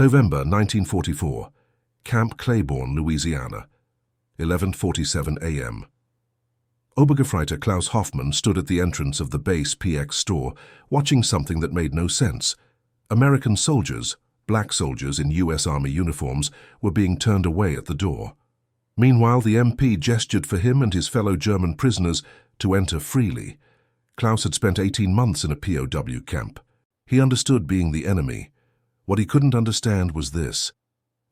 November 1944, Camp Claiborne, Louisiana, 11:47 a.m. Obergefreiter Klaus Hoffmann stood at the entrance of the base PX store, watching something that made no sense. American soldiers, black soldiers in U.S. Army uniforms, were being turned away at the door. Meanwhile, the MP gestured for him and his fellow German prisoners to enter freely. Klaus had spent 18 months in a POW camp. He understood being the enemy. What he couldn't understand was this.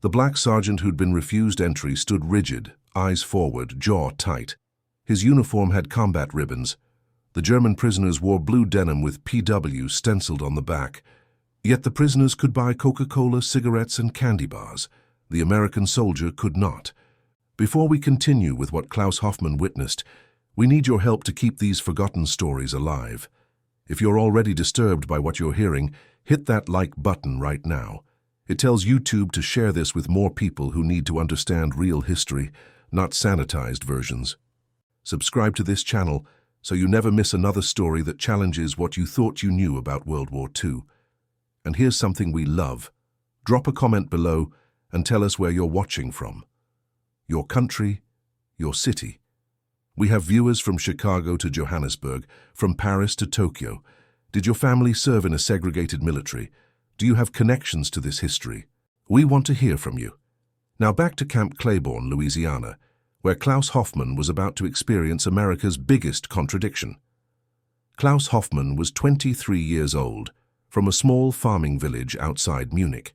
The black sergeant who'd been refused entry stood rigid, eyes forward, jaw tight. His uniform had combat ribbons. The German prisoners wore blue denim with PW stenciled on the back. Yet the prisoners could buy Coca-Cola, cigarettes, and candy bars. The American soldier could not. Before we continue with what Klaus Hoffmann witnessed, we need your help to keep these forgotten stories alive. If you're already disturbed by what you're hearing, hit that like button right now. It tells YouTube to share this with more people who need to understand real history, not sanitized versions. Subscribe to this channel so you never miss another story that challenges what you thought you knew about World War II. And here's something we love. Drop a comment below and tell us where you're watching from. Your country, your city. We have viewers from Chicago to Johannesburg, from Paris to Tokyo. Did your family serve in a segregated military? Do you have connections to this history? We want to hear from you. Now back to Camp Claiborne, Louisiana, where Klaus Hoffmann was about to experience America's biggest contradiction. Klaus Hoffmann was 23 years old, from a small farming village outside Munich.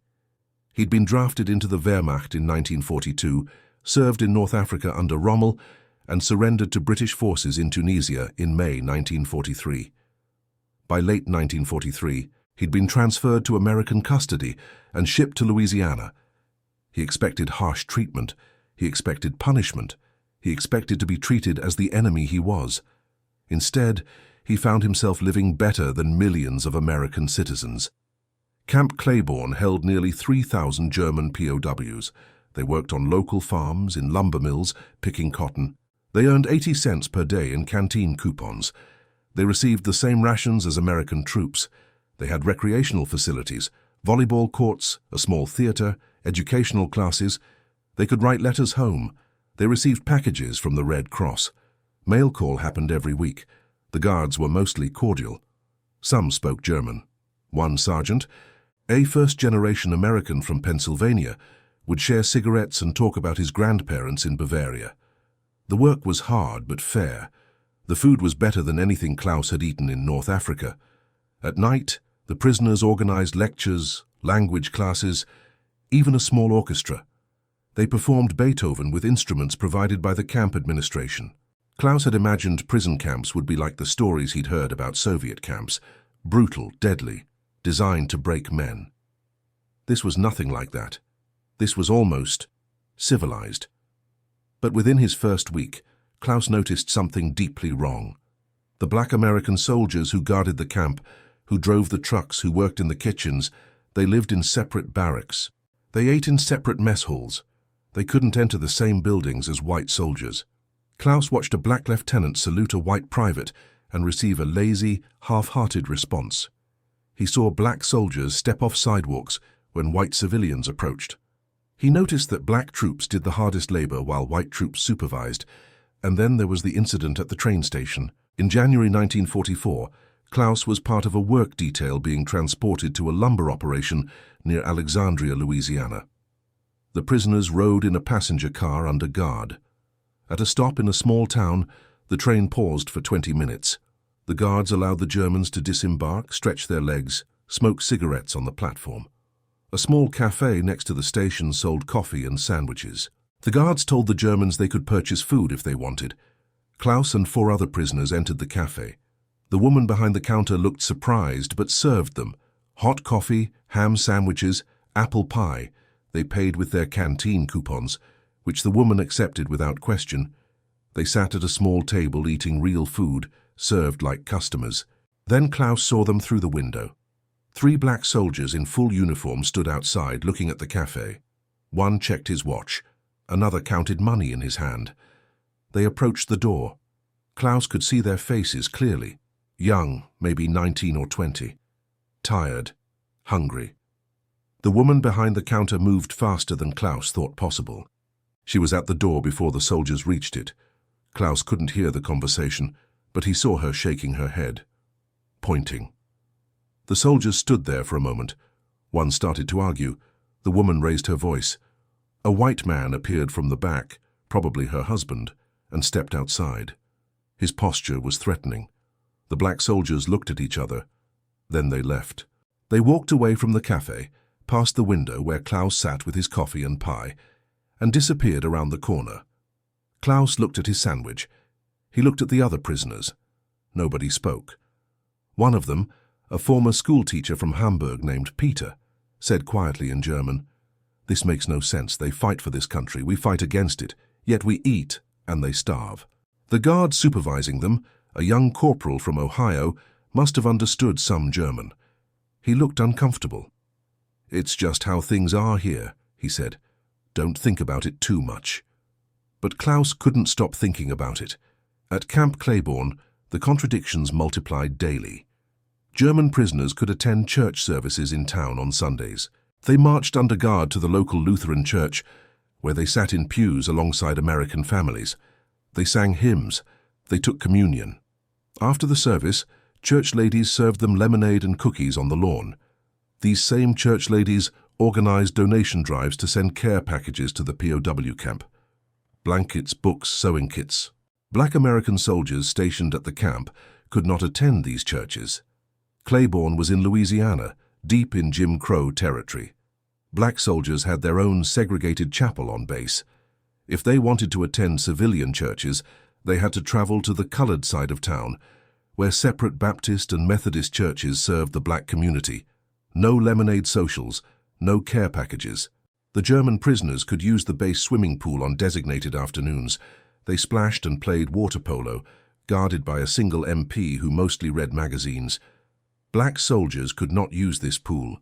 He'd been drafted into the Wehrmacht in 1942, served in North Africa under Rommel, and surrendered to British forces in Tunisia in May 1943. By late 1943, he'd been transferred to American custody and shipped to Louisiana. He expected harsh treatment. He expected punishment. He expected to be treated as the enemy he was. Instead, he found himself living better than millions of American citizens. Camp Claiborne held nearly 3,000 German POWs. They worked on local farms, in lumber mills, picking cotton. They earned 80 cents per day in canteen coupons. They received the same rations as American troops. They had recreational facilities, volleyball courts, a small theater, educational classes. They could write letters home. They received packages from the Red Cross. Mail call happened every week. The guards were mostly cordial. Some spoke German. One sergeant, a first-generation American from Pennsylvania, would share cigarettes and talk about his grandparents in Bavaria. The work was hard but fair. The food was better than anything Klaus had eaten in North Africa. At night, the prisoners organized lectures, language classes, even a small orchestra. They performed Beethoven with instruments provided by the camp administration. Klaus had imagined prison camps would be like the stories he'd heard about Soviet camps, brutal, deadly, designed to break men. This was nothing like that. This was almost civilized. But within his first week, Klaus noticed something deeply wrong. The black American soldiers who guarded the camp, who drove the trucks, who worked in the kitchens, they lived in separate barracks. They ate in separate mess halls. They couldn't enter the same buildings as white soldiers. Klaus watched a black lieutenant salute a white private and receive a lazy, half-hearted response. He saw black soldiers step off sidewalks when white civilians approached. He noticed that black troops did the hardest labor while white troops supervised, and then there was the incident at the train station. In January 1944, Klaus was part of a work detail being transported to a lumber operation near Alexandria, Louisiana. The prisoners rode in a passenger car under guard. At a stop in a small town, the train paused for 20 minutes. The guards allowed the Germans to disembark, stretch their legs, smoke cigarettes on the platform. A small cafe next to the station sold coffee and sandwiches. The guards told the Germans they could purchase food if they wanted. Klaus and 4 other prisoners entered the cafe. The woman behind the counter looked surprised but served them. Hot coffee, ham sandwiches, apple pie. They paid with their canteen coupons, which the woman accepted without question. They sat at a small table eating real food, served like customers. Then Klaus saw them through the window. 3 black soldiers in full uniform stood outside looking at the cafe. One checked his watch. Another counted money in his hand. They approached the door. Klaus could see their faces clearly. Young, maybe 19 or 20. Tired. Hungry. The woman behind the counter moved faster than Klaus thought possible. She was at the door before the soldiers reached it. Klaus couldn't hear the conversation, but he saw her shaking her head, pointing. The soldiers stood there for a moment. One started to argue. The woman raised her voice. A white man appeared from the back, probably her husband, and stepped outside. His posture was threatening. The black soldiers looked at each other. Then they left. They walked away from the cafe, past the window where Klaus sat with his coffee and pie, and disappeared around the corner. Klaus looked at his sandwich. He looked at the other prisoners. Nobody spoke. One of them, a former schoolteacher from Hamburg named Peter, said quietly in German, "This makes no sense. They fight for this country. We fight against it. Yet we eat, and they starve." The guard supervising them, a young corporal from Ohio, must have understood some German. He looked uncomfortable. "It's just how things are here," he said. "Don't think about it too much." But Klaus couldn't stop thinking about it. At Camp Claiborne, the contradictions multiplied daily. German prisoners could attend church services in town on Sundays. They marched under guard to the local Lutheran church, where they sat in pews alongside American families. They sang hymns. They took communion. After the service, church ladies served them lemonade and cookies on the lawn. These same church ladies organized donation drives to send care packages to the POW camp. Blankets, books, sewing kits. Black American soldiers stationed at the camp could not attend these churches. Claiborne was in Louisiana, deep in Jim Crow territory. Black soldiers had their own segregated chapel on base. If they wanted to attend civilian churches, they had to travel to the colored side of town, where separate Baptist and Methodist churches served the black community. No lemonade socials, no care packages. The German prisoners could use the base swimming pool on designated afternoons. They splashed and played water polo, guarded by a single MP who mostly read magazines. Black soldiers could not use this pool.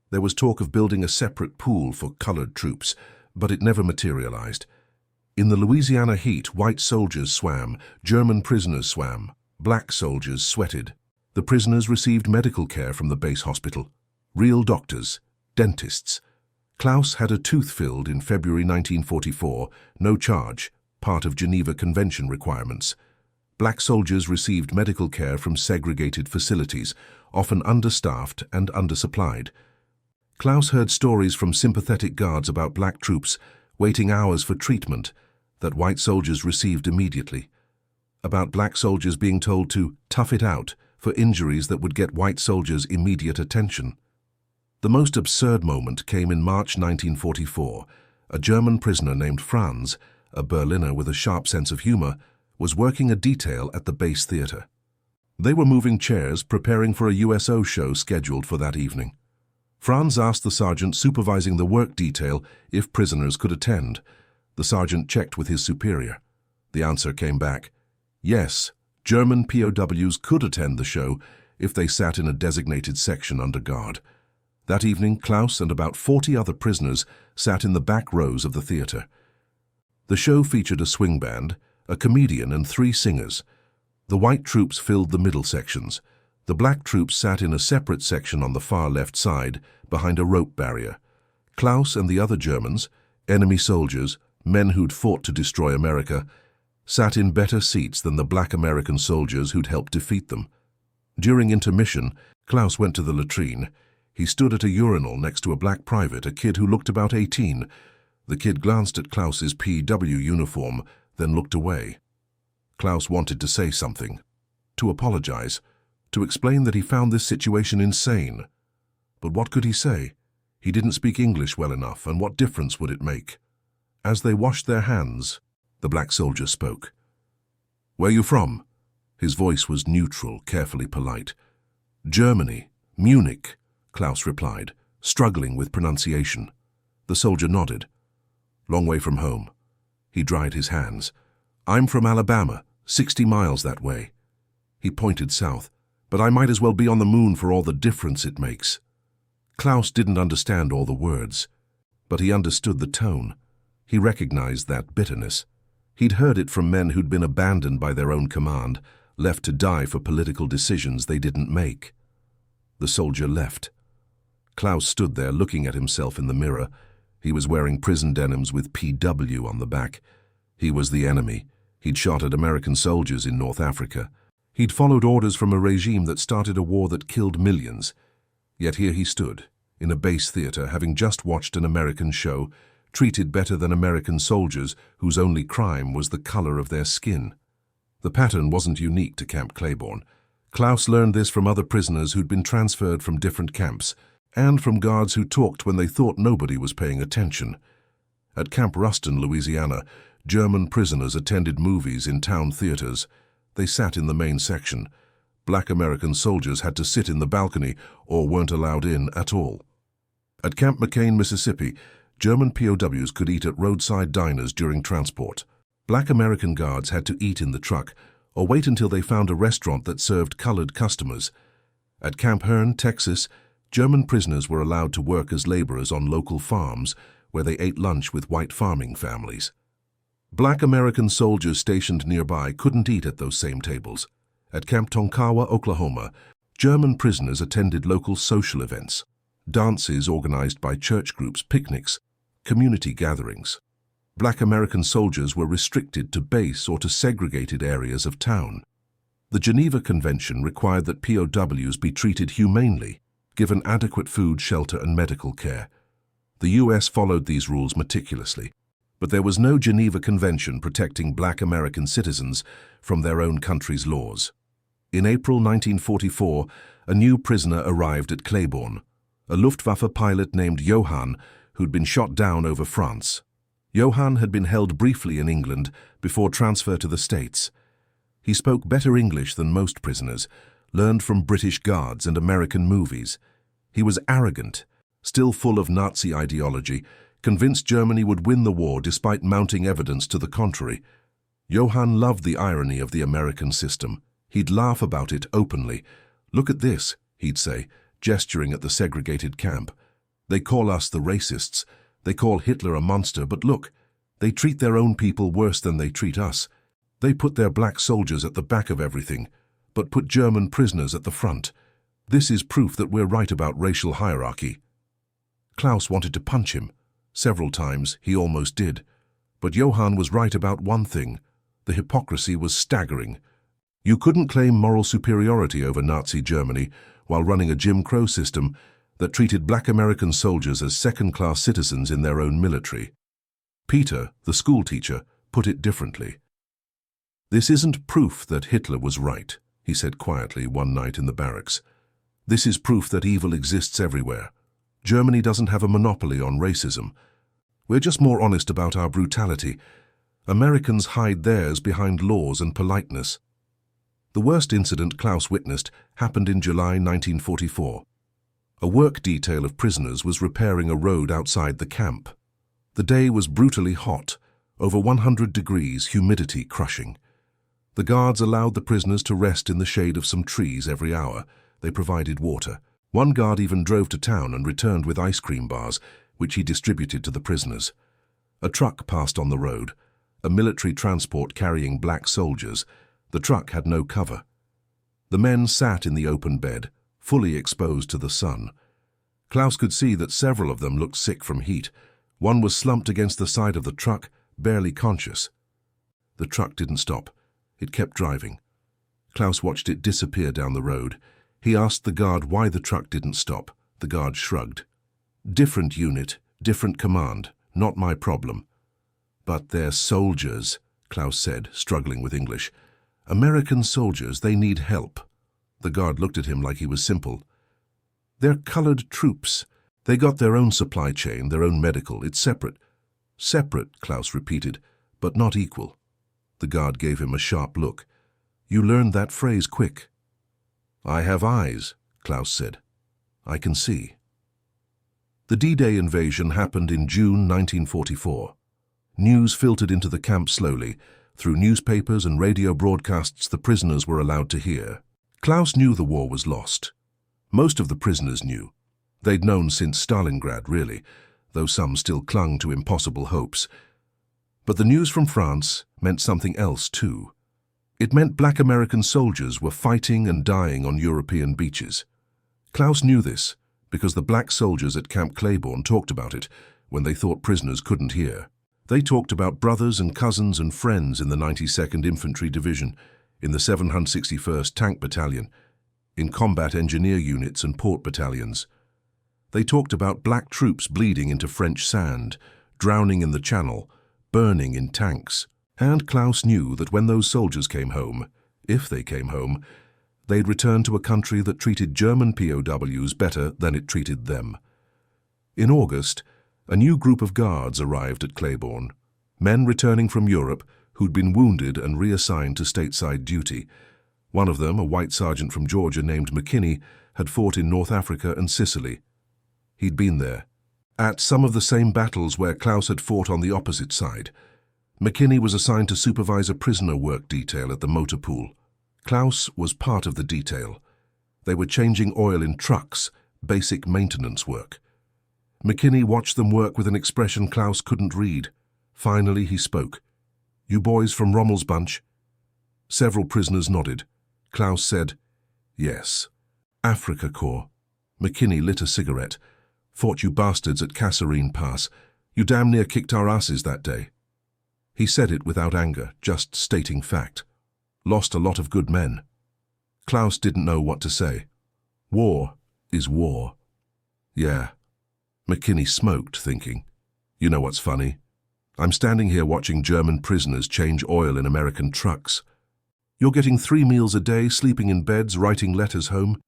There was talk of building a separate pool for colored troops, but it never materialized. In the Louisiana heat, white soldiers swam, German prisoners swam, black soldiers sweated. The prisoners received medical care from the base hospital. Real doctors, dentists. Klaus had a tooth filled in February 1944, no charge, part of Geneva Convention requirements. Black soldiers received medical care from segregated facilities, often understaffed and undersupplied. Klaus heard stories from sympathetic guards about black troops waiting hours for treatment that white soldiers received immediately, about black soldiers being told to tough it out for injuries that would get white soldiers immediate attention. The most absurd moment came in March 1944. A German prisoner named Franz, a Berliner with a sharp sense of humor, was working a detail at the base theater. They were moving chairs, preparing for a USO show scheduled for that evening. Franz asked the sergeant supervising the work detail if prisoners could attend. The sergeant checked with his superior. The answer came back: yes, German POWs could attend the show if they sat in a designated section under guard. That evening, Klaus and about 40 other prisoners sat in the back rows of the theater. The show featured a swing band, a comedian and 3 singers. The white troops filled the middle sections. The black troops sat in a separate section on the far left side, behind a rope barrier. Klaus and the other Germans, enemy soldiers, men who'd fought to destroy America, sat in better seats than the black American soldiers who'd helped defeat them. During intermission, Klaus went to the latrine. He stood at a urinal next to a black private, a kid who looked about 18. The kid glanced at Klaus's PW uniform, then looked away. Klaus wanted to say something, to apologize, to explain that he found this situation insane. But what could he say? He didn't speak English well enough, and what difference would it make? As they washed their hands, the black soldier spoke. "Where you from?" His voice was neutral, carefully polite. "Germany, Munich," Klaus replied, struggling with pronunciation. The soldier nodded. "Long way from home." He dried his hands. "I'm from Alabama, 60 miles that way." He pointed south. "But I might as well be on the moon for all the difference it makes." Klaus didn't understand all the words, but he understood the tone. He recognized that bitterness. He'd heard it from men who'd been abandoned by their own command, left to die for political decisions they didn't make. The soldier left. Klaus stood there looking at himself in the mirror. He was wearing prison denims with PW on the back. He was the enemy. He'd shot at American soldiers in North Africa. He'd followed orders from a regime that started a war that killed millions. Yet here he stood, in a base theater, having just watched an American show, treated better than American soldiers whose only crime was the color of their skin. The pattern wasn't unique to Camp Claiborne. Klaus learned this from other prisoners who'd been transferred from different camps, and from guards who talked when they thought nobody was paying attention. At Camp Ruston, Louisiana, German prisoners attended movies in town theaters. They sat in the main section. Black American soldiers had to sit in the balcony or weren't allowed in at all. At Camp McCain, Mississippi, German POWs could eat at roadside diners during transport. Black American guards had to eat in the truck or wait until they found a restaurant that served colored customers. At Camp Hearn, Texas, German prisoners were allowed to work as laborers on local farms where they ate lunch with white farming families. Black American soldiers stationed nearby couldn't eat at those same tables. At Camp Tonkawa, Oklahoma, German prisoners attended local social events, dances organized by church groups, picnics, community gatherings. Black American soldiers were restricted to base or to segregated areas of town. The Geneva Convention required that POWs be treated humanely, given adequate food, shelter, and medical care. The U.S. followed these rules meticulously, but there was no Geneva Convention protecting Black American citizens from their own country's laws. In April 1944, a new prisoner arrived at Claiborne, a Luftwaffe pilot named Johann, who'd been shot down over France. Johann had been held briefly in England before transfer to the States. He spoke better English than most prisoners, learned from British guards and American movies. He was arrogant, still full of Nazi ideology, convinced Germany would win the war despite mounting evidence to the contrary. Johann loved the irony of the American system. He'd laugh about it openly. "Look at this," he'd say, gesturing at the segregated camp. "They call us the racists. They call Hitler a monster, but look, they treat their own people worse than they treat us. They put their black soldiers at the back of everything, but put German prisoners at the front. This is proof that we're right about racial hierarchy." Klaus wanted to punch him. Several times he almost did. But Johann was right about one thing. The hypocrisy was staggering. You couldn't claim moral superiority over Nazi Germany while running a Jim Crow system that treated Black American soldiers as second-class citizens in their own military. Peter, the schoolteacher, put it differently. "This isn't proof that Hitler was right," he said quietly one night in the barracks. "This is proof that evil exists everywhere. Germany doesn't have a monopoly on racism. We're just more honest about our brutality. Americans hide theirs behind laws and politeness." The worst incident Klaus witnessed happened in July 1944. A work detail of prisoners was repairing a road outside the camp. The day was brutally hot, over 100 degrees, humidity crushing. The guards allowed the prisoners to rest in the shade of some trees every hour. They provided water. One guard even drove to town and returned with ice cream bars, which he distributed to the prisoners. A truck passed on the road, a military transport carrying black soldiers. The truck had no cover. The men sat in the open bed, fully exposed to the sun. Klaus could see that several of them looked sick from heat. One was slumped against the side of the truck, barely conscious. The truck didn't stop. It kept driving. Klaus watched it disappear down the road. He asked the guard why the truck didn't stop. The guard shrugged. "Different unit, different command, not my problem." "But they're soldiers," Klaus said, struggling with English. "American soldiers, they need help." The guard looked at him like he was simple. "They're colored troops. They got their own supply chain, their own medical. It's separate." "Separate," Klaus repeated, "but not equal." The guard gave him a sharp look. "You learned that phrase quick." "I have eyes," Klaus said. "I can see." The D-Day invasion happened in June 1944. News filtered into the camp slowly. Through newspapers and radio broadcasts the prisoners were allowed to hear. Klaus knew the war was lost. Most of the prisoners knew. They'd known since Stalingrad, really, though some still clung to impossible hopes. But the news from France meant something else too. It meant Black American soldiers were fighting and dying on European beaches. Klaus knew this because the black soldiers at Camp Claiborne talked about it when they thought prisoners couldn't hear. They talked about brothers and cousins and friends in the 92nd Infantry Division, in the 761st Tank Battalion, in combat engineer units and port battalions. They talked about black troops bleeding into French sand, drowning in the Channel, burning in tanks. And Klaus knew that when those soldiers came home, if they came home, they'd return to a country that treated German POWs better than it treated them. In August, a new group of guards arrived at Claiborne, men returning from Europe who'd been wounded and reassigned to stateside duty. One of them, a white sergeant from Georgia named McKinney, had fought in North Africa and Sicily. He'd been there, at some of the same battles where Klaus had fought on the opposite side. McKinney was assigned to supervise a prisoner work detail at the motor pool. Klaus was part of the detail. They were changing oil in trucks, basic maintenance work. McKinney watched them work with an expression Klaus couldn't read. Finally, he spoke. "You boys from Rommel's bunch?" Several prisoners nodded. Klaus said, "Yes. Africa Corps." McKinney lit a cigarette. "Fought you bastards at Kasserine Pass. You damn near kicked our asses that day." He said it without anger, just stating fact. Lost a lot of good men. Klaus didn't know what to say. War is war. Yeah. McKinney smoked, thinking, "You know what's funny? I'm standing here watching German prisoners change oil in American trucks. You're getting 3 meals a day, sleeping in beds, writing letters home.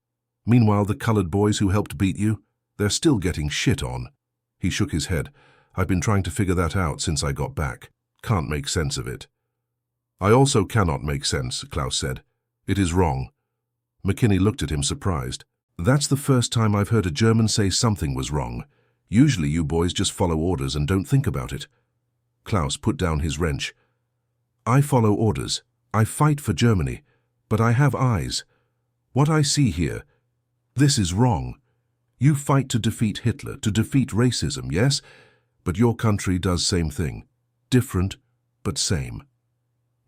Meanwhile, the colored boys who helped beat you, they're still getting shit on." He shook his head. "I've been trying to figure that out since I got back. Can't make sense of it." "I also cannot make sense," Klaus said. "It is wrong." McKinney looked at him surprised. "That's the first time I've heard a German say something was wrong. Usually you boys just follow orders and don't think about it." Klaus put down his wrench. "I follow orders. I fight for Germany. But I have eyes. What I see here, this is wrong. You fight to defeat Hitler, to defeat racism, yes? But your country does same thing. Different, but same."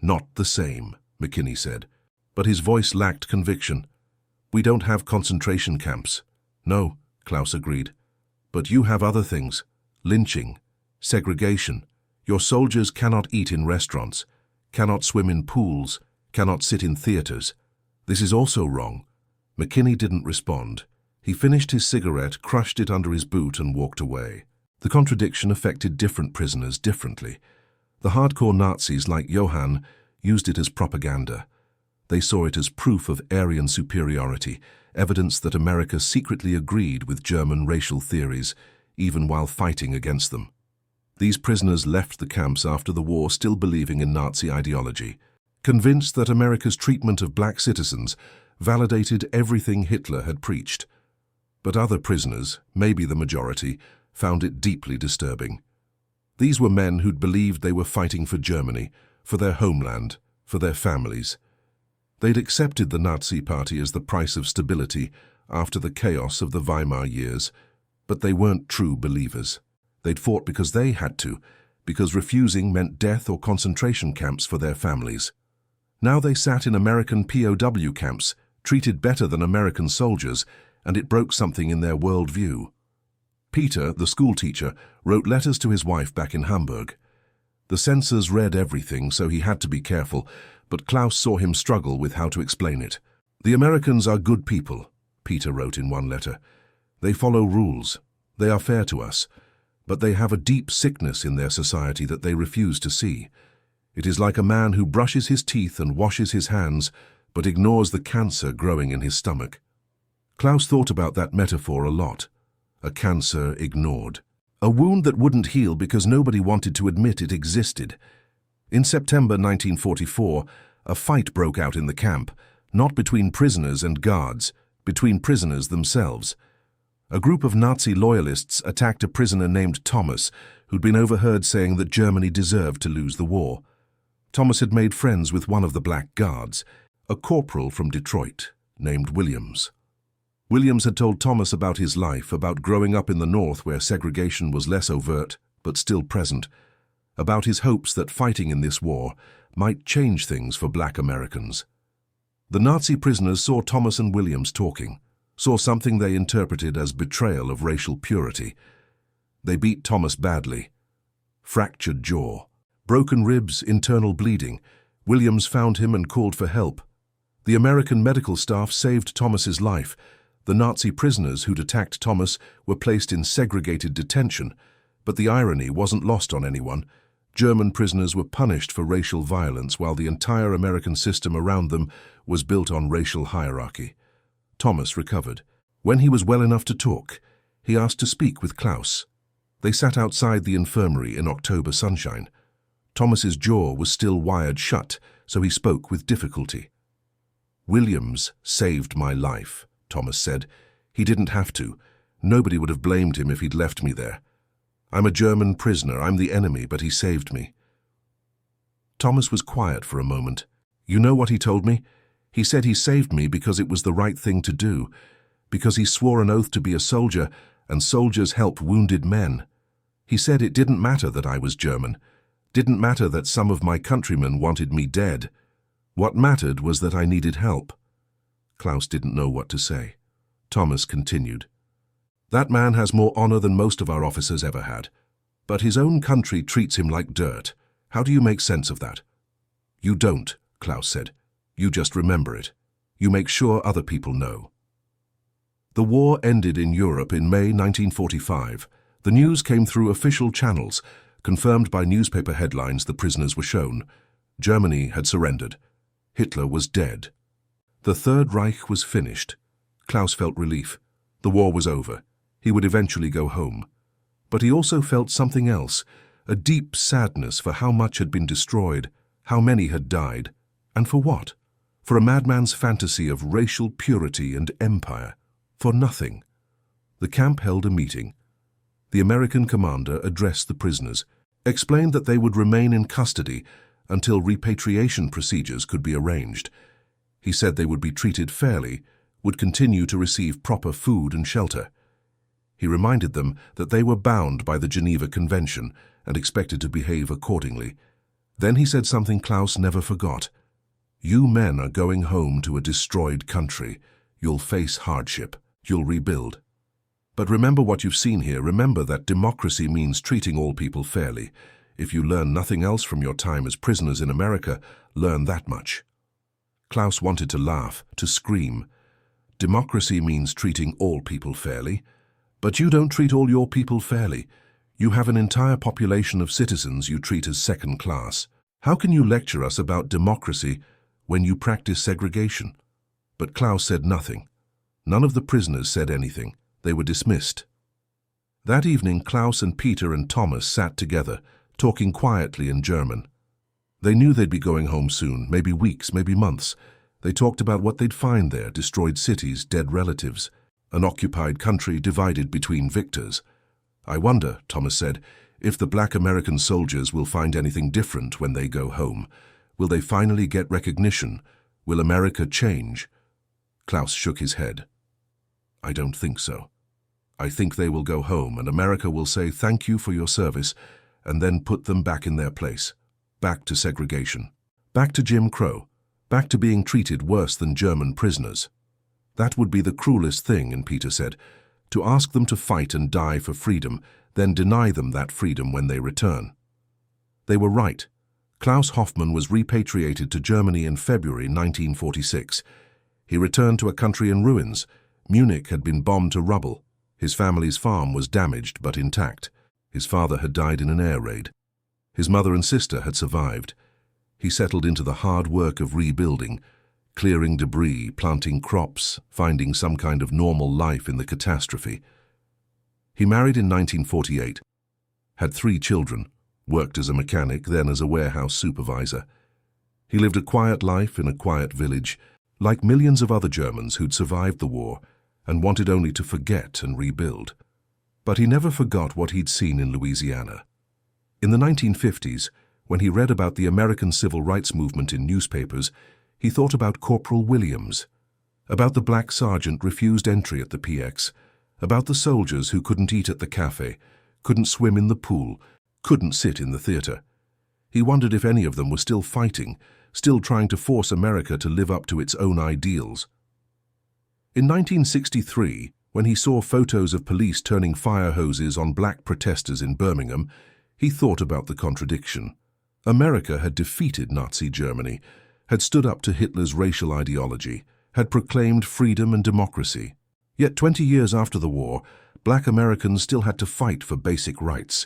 "Not the same," McKinney said, but his voice lacked conviction. "We don't have concentration camps." "No," Klaus agreed. "But you have other things. Lynching, segregation. Your soldiers cannot eat in restaurants, cannot swim in pools, cannot sit in theaters. This is also wrong." McKinney didn't respond. He finished his cigarette, crushed it under his boot, and walked away. The contradiction affected different prisoners differently. The hardcore Nazis, like Johann, used it as propaganda. They saw it as proof of Aryan superiority, evidence that America secretly agreed with German racial theories, even while fighting against them. These prisoners left the camps after the war still believing in Nazi ideology, convinced that America's treatment of black citizens validated everything Hitler had preached. But other prisoners, maybe the majority, found it deeply disturbing. These were men who'd believed they were fighting for Germany, for their homeland, for their families. They'd accepted the Nazi Party as the price of stability after the chaos of the Weimar years, but they weren't true believers. They'd fought because they had to, because refusing meant death or concentration camps for their families. Now they sat in American POW camps, treated better than American soldiers, and it broke something in their worldview. Peter, the schoolteacher, wrote letters to his wife back in Hamburg. The censors read everything, so he had to be careful, but Klaus saw him struggle with how to explain it. "The Americans are good people," Peter wrote in one letter. "They follow rules. They are fair to us. But they have a deep sickness in their society that they refuse to see. It is like a man who brushes his teeth and washes his hands, but ignores the cancer growing in his stomach." Klaus thought about that metaphor a lot. A cancer ignored. A wound that wouldn't heal because nobody wanted to admit it existed. In September 1944, a fight broke out in the camp, not between prisoners and guards, between prisoners themselves. A group of Nazi loyalists attacked a prisoner named Thomas, who'd been overheard saying that Germany deserved to lose the war. Thomas had made friends with one of the black guards, a corporal from Detroit, named Williams. Williams had told Thomas about his life, about growing up in the North where segregation was less overt, but still present, about his hopes that fighting in this war might change things for black Americans. The Nazi prisoners saw Thomas and Williams talking. saw something they interpreted as betrayal of racial purity. They beat Thomas badly. Fractured jaw, broken ribs, internal bleeding. Williams found him and called for help. The American medical staff saved Thomas's life. The Nazi prisoners who'd attacked Thomas were placed in segregated detention, but the irony wasn't lost on anyone. German prisoners were punished for racial violence while the entire American system around them was built on racial hierarchy. Thomas recovered. When he was well enough to talk, he asked to speak with Klaus. They sat outside the infirmary in October sunshine. Thomas's jaw was still wired shut, so he spoke with difficulty. "Williams saved my life," Thomas said. "He didn't have to. Nobody would have blamed him if he'd left me there. I'm a German prisoner, I'm the enemy, but he saved me." Thomas was quiet for a moment. "You know what he told me? He said he saved me because it was the right thing to do, because he swore an oath to be a soldier, and soldiers help wounded men. He said it didn't matter that I was German, didn't matter that some of my countrymen wanted me dead. What mattered was that I needed help." Klaus didn't know what to say. Thomas continued. "That man has more honor than most of our officers ever had. But his own country treats him like dirt. How do you make sense of that?" "You don't," Klaus said. "You just remember it. You make sure other people know." The war ended in Europe in May 1945. The news came through official channels. Confirmed by newspaper headlines, the prisoners were shown. Germany had surrendered. Hitler was dead. The Third Reich was finished. Klaus felt relief. The war was over. He would eventually go home. But he also felt something else, a deep sadness for how much had been destroyed, how many had died, and for what? For a madman's fantasy of racial purity and empire. For nothing. The camp held a meeting. The American commander addressed the prisoners, explained that they would remain in custody until repatriation procedures could be arranged. He said they would be treated fairly, would continue to receive proper food and shelter. He reminded them that they were bound by the Geneva Convention and expected to behave accordingly. Then he said something Klaus never forgot. "You men are going home to a destroyed country. You'll face hardship. You'll rebuild. But remember what you've seen here. Remember that democracy means treating all people fairly. If you learn nothing else from your time as prisoners in America, learn that much." Klaus wanted to laugh, to scream. Democracy means treating all people fairly. But you don't treat all your people fairly. You have an entire population of citizens you treat as second class. How can you lecture us about democracy when you practice segregation? But Klaus said nothing. None of the prisoners said anything. They were dismissed. That evening, Klaus and Peter and Thomas sat together, talking quietly in German. They knew they'd be going home soon, maybe weeks, maybe months. They talked about what they'd find there: destroyed cities, dead relatives, an occupied country divided between victors. "I wonder," Thomas said, "if the black American soldiers will find anything different when they go home. Will they finally get recognition? Will America change?" Klaus shook his head. "I don't think so. I think they will go home and America will say thank you for your service and then put them back in their place. Back to segregation. Back to Jim Crow. Back to being treated worse than German prisoners. That would be the cruelest thing," and Peter said, "to ask them to fight and die for freedom, then deny them that freedom when they return." They were right. Klaus Hoffmann was repatriated to Germany in February 1946. He returned to a country in ruins. Munich had been bombed to rubble. His family's farm was damaged but intact. His father had died in an air raid. His mother and sister had survived. He settled into the hard work of rebuilding, clearing debris, planting crops, finding some kind of normal life in the catastrophe. He married in 1948, had 3 children, worked as a mechanic, then as a warehouse supervisor. He lived a quiet life in a quiet village, like millions of other Germans who'd survived the war and wanted only to forget and rebuild. But he never forgot what he'd seen in Louisiana. In the 1950s, when he read about the American civil rights movement in newspapers, he thought about Corporal Williams, about the black sergeant refused entry at the PX, about the soldiers who couldn't eat at the cafe, couldn't swim in the pool, couldn't sit in the theater. He wondered if any of them were still fighting, still trying to force America to live up to its own ideals. In 1963, when he saw photos of police turning fire hoses on black protesters in Birmingham, he thought about the contradiction. America had defeated Nazi Germany, had stood up to Hitler's racial ideology, had proclaimed freedom and democracy. Yet 20 years after the war, black Americans still had to fight for basic rights.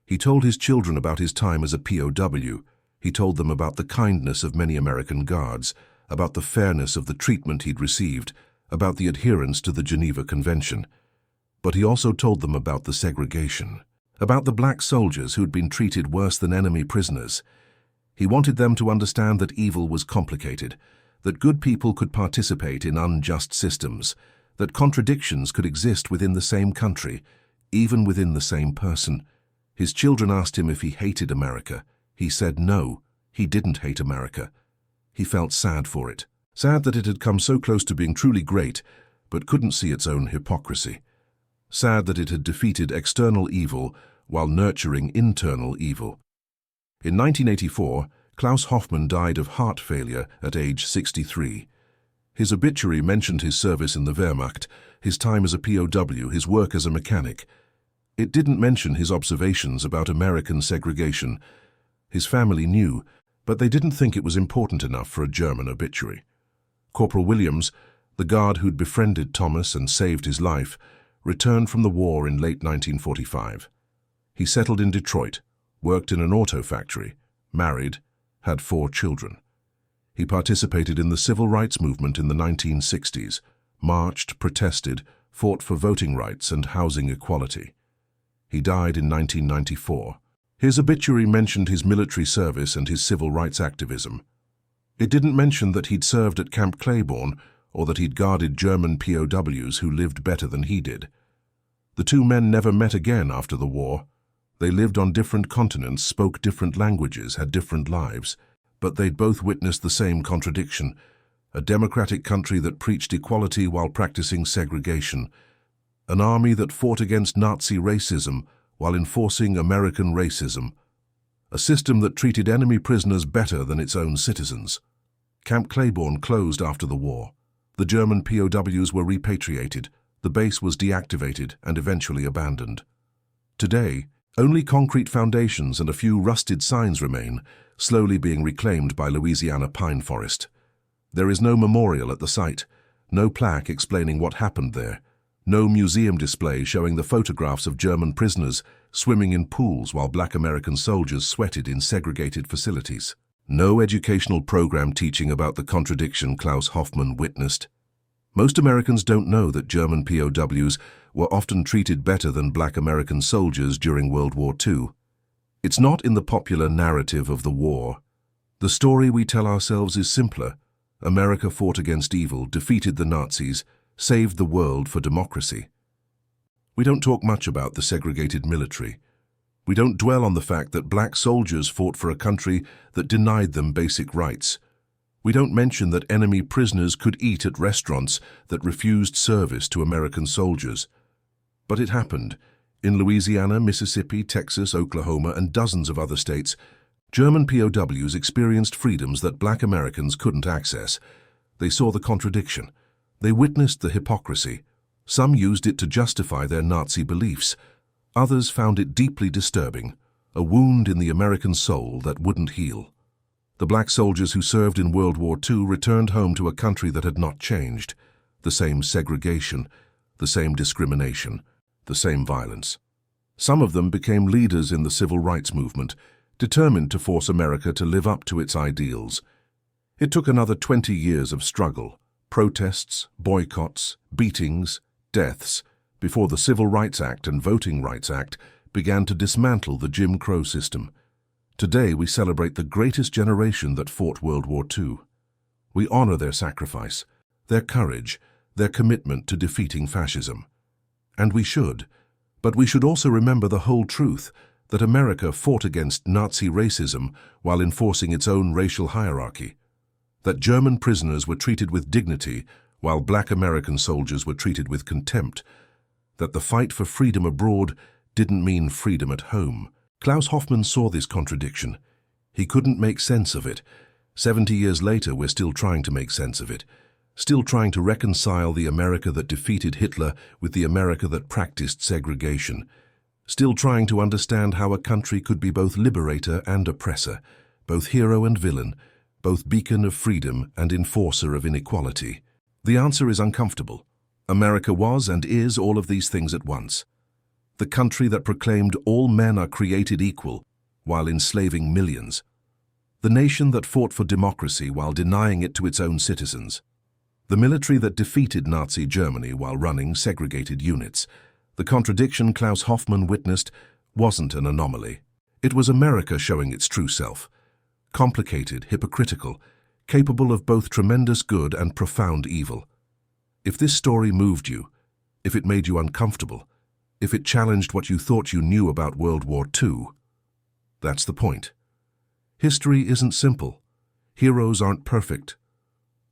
He told his children about his time as a POW. He told them about the kindness of many American guards, about the fairness of the treatment he'd received, about the adherence to the Geneva Convention. But he also told them about the segregation, about the black soldiers who'd been treated worse than enemy prisoners. He wanted them to understand that evil was complicated, that good people could participate in unjust systems, that contradictions could exist within the same country, even within the same person. His children asked him if he hated America. He said no, he didn't hate America. He felt sad for it. Sad that it had come so close to being truly great, but couldn't see its own hypocrisy. Sad that it had defeated external evil while nurturing internal evil. In 1984, Klaus Hoffmann died of heart failure at age 63. His obituary mentioned his service in the Wehrmacht, his time as a POW, his work as a mechanic. It didn't mention his observations about American segregation. His family knew, but they didn't think it was important enough for a German obituary. Corporal Williams, the guard who'd befriended Thomas and saved his life, returned from the war in late 1945. He settled in Detroit, worked in an auto factory, married, had 4 children. He participated in the civil rights movement in the 1960s, marched, protested, fought for voting rights and housing equality. He died in 1994. His obituary mentioned his military service and his civil rights activism. It didn't mention that he'd served at Camp Claiborne or that he'd guarded German POWs who lived better than he did. The two men never met again after the war. They lived on different continents, spoke different languages, had different lives, but they'd both witnessed the same contradiction: a democratic country that preached equality while practicing segregation, an army that fought against Nazi racism while enforcing American racism, a system that treated enemy prisoners better than its own citizens. Camp Claiborne closed after the war. The German POWs were repatriated, the base was deactivated and eventually abandoned. Today, only concrete foundations and a few rusted signs remain, slowly being reclaimed by Louisiana pine forest. There is no memorial at the site, no plaque explaining what happened there, no museum display showing the photographs of German prisoners swimming in pools while black American soldiers sweated in segregated facilities. No educational program teaching about the contradiction Klaus Hoffmann witnessed. Most Americans don't know that German POWs were often treated better than black American soldiers during World War II. It's not in the popular narrative of the war. The story we tell ourselves is simpler. America fought against evil, defeated the Nazis, saved the world for democracy. We don't talk much about the segregated military. We don't dwell on the fact that black soldiers fought for a country that denied them basic rights. We don't mention that enemy prisoners could eat at restaurants that refused service to American soldiers. But it happened. In Louisiana, Mississippi, Texas, Oklahoma, and dozens of other states, German POWs experienced freedoms that black Americans couldn't access. They saw the contradiction. They witnessed the hypocrisy. Some used it to justify their Nazi beliefs. Others found it deeply disturbing, a wound in the American soul that wouldn't heal. The black soldiers who served in World War II returned home to a country that had not changed. The same segregation, the same discrimination, the same violence. Some of them became leaders in the civil rights movement, determined to force America to live up to its ideals. It took another 20 years of struggle, protests, boycotts, beatings, deaths, before the Civil Rights Act and Voting Rights Act began to dismantle the Jim Crow system. Today we celebrate the greatest generation that fought World War II. We honor their sacrifice, their courage, their commitment to defeating fascism. And we should. But we should also remember the whole truth, that America fought against Nazi racism while enforcing its own racial hierarchy. That German prisoners were treated with dignity while black American soldiers were treated with contempt. That the fight for freedom abroad didn't mean freedom at home. Klaus Hoffmann saw this contradiction. He couldn't make sense of it. 70 years later, we're still trying to make sense of it. still trying to reconcile the America that defeated Hitler with the America that practiced segregation, still trying to understand how a country could be both liberator and oppressor, both hero and villain, both beacon of freedom and enforcer of inequality. The answer is uncomfortable. America was and is all of these things at once. The country that proclaimed all men are created equal while enslaving millions. The nation that fought for democracy while denying it to its own citizens. The military that defeated Nazi Germany while running segregated units. The contradiction Klaus Hoffmann witnessed wasn't an anomaly. It was America showing its true self. Complicated, hypocritical, capable of both tremendous good and profound evil. If this story moved you, if it made you uncomfortable, if it challenged what you thought you knew about World War II, that's the point. History isn't simple. Heroes aren't perfect.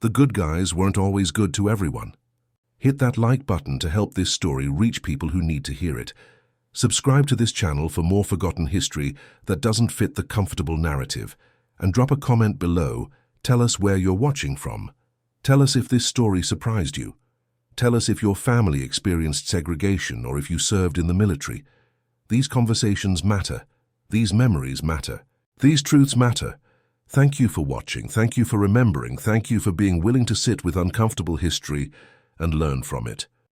The good guys weren't always good to everyone. Hit that like button to help this story reach people who need to hear it. Subscribe to this channel for more forgotten history that doesn't fit the comfortable narrative. And drop a comment below. Tell us where you're watching from. Tell us if this story surprised you. Tell us if your family experienced segregation or if you served in the military. These conversations matter. These memories matter. These truths matter. Thank you for watching. Thank you for remembering. Thank you for being willing to sit with uncomfortable history and learn from it.